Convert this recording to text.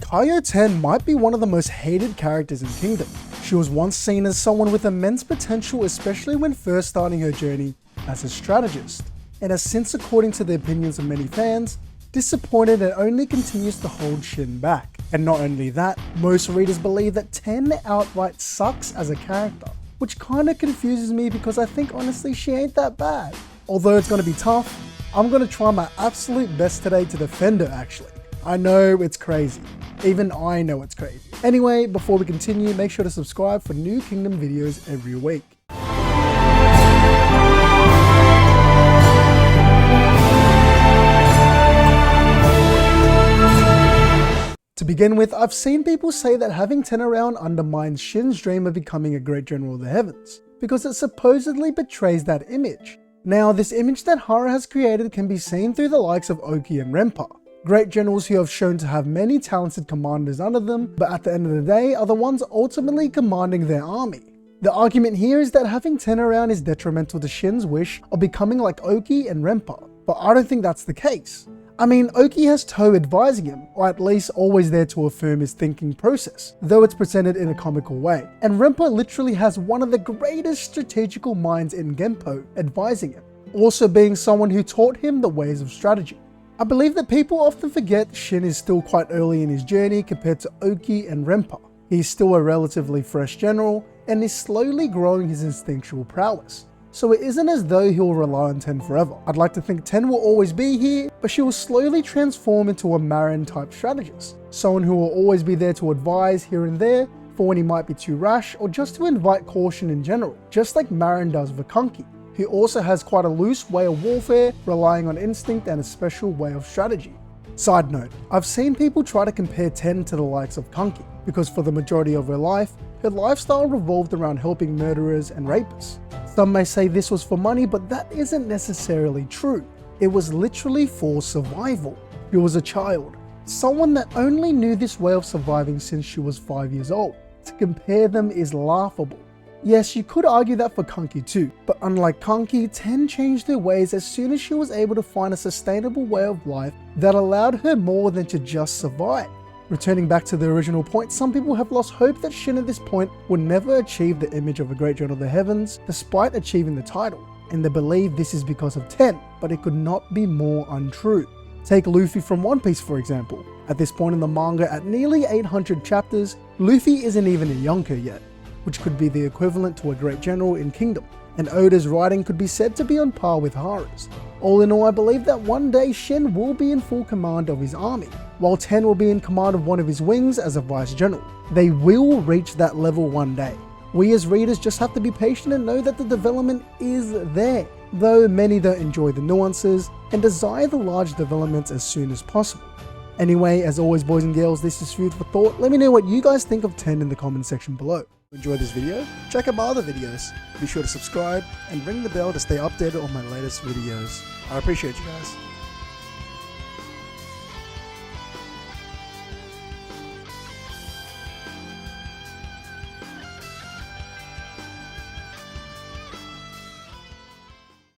Karyo 10 might be one of the most hated characters in Kingdom. She was once seen as someone with immense potential, especially when first starting her journey as a strategist, and has since, according to the opinions of many fans, disappointed and only continues to hold Shin back. And not only that, most readers believe that 10 outright sucks as a character, which kinda confuses me because I think honestly she ain't that bad. Although it's gonna be tough, I'm gonna try my absolute best today to defend her actually. I know it's crazy. Even I know it's crazy. Anyway, before we continue, make sure to subscribe for new Kingdom videos every week. To begin with, I've seen people say that having 10 around undermines Shin's dream of becoming a great general of the heavens, because it supposedly betrays that image. Now, this image that Hara has created can be seen through the likes of Oki and Renpa, great generals who have shown to have many talented commanders under them, but at the end of the day are the ones ultimately commanding their army. The argument here is that having 10 around is detrimental to Shin's wish of becoming like Oki and Renpa, but I don't think that's the case. I mean, Oki has Toe advising him, or at least always there to affirm his thinking process, though it's presented in a comical way. And Renpa literally has one of the greatest strategical minds in Genpo advising him, also being someone who taught him the ways of strategy. I believe that people often forget Shin is still quite early in his journey compared to Oki and Renpa. He's still a relatively fresh general, and is slowly growing his instinctual prowess. So it isn't as though he'll rely on 10 forever. I'd like to think 10 will always be here, but she will slowly transform into a Marin type strategist. Someone who will always be there to advise here and there for when he might be too rash, or just to invite caution in general, just like Marin does with Kanki, who also has quite a loose way of warfare, relying on instinct and a special way of strategy. Side note, I've seen people try to compare 10 to the likes of Kanki, because for the majority of her life, her lifestyle revolved around helping murderers and rapists. Some may say this was for money, but that isn't necessarily true. It was literally for survival. She was a child, someone that only knew this way of surviving since she was 5 years old. To compare them is laughable. Yes, you could argue that for Kanki too, but unlike Kanki, 10 changed her ways as soon as she was able to find a sustainable way of life that allowed her more than to just survive. Returning back to the original point, some people have lost hope that Shin at this point would never achieve the image of a great general of the heavens, despite achieving the title, and they believe this is because of 10, but it could not be more untrue. Take Luffy from One Piece for example. At this point in the manga, at nearly 800 chapters, Luffy isn't even a Yonko yet, which could be the equivalent to a great general in Kingdom, and Oda's writing could be said to be on par with Hara's. All in all, I believe that one day Shin will be in full command of his army, while 10 will be in command of one of his wings as a vice general. They will reach that level one day. We as readers just have to be patient and know that the development is there, though many don't enjoy the nuances and desire the large developments as soon as possible. Anyway, as always boys and girls, this is food for thought. Let me know what you guys think of 10 in the comment section below. Enjoy this video? Check out my other videos. Be sure to subscribe and ring the bell to stay updated on my latest videos. I appreciate you guys.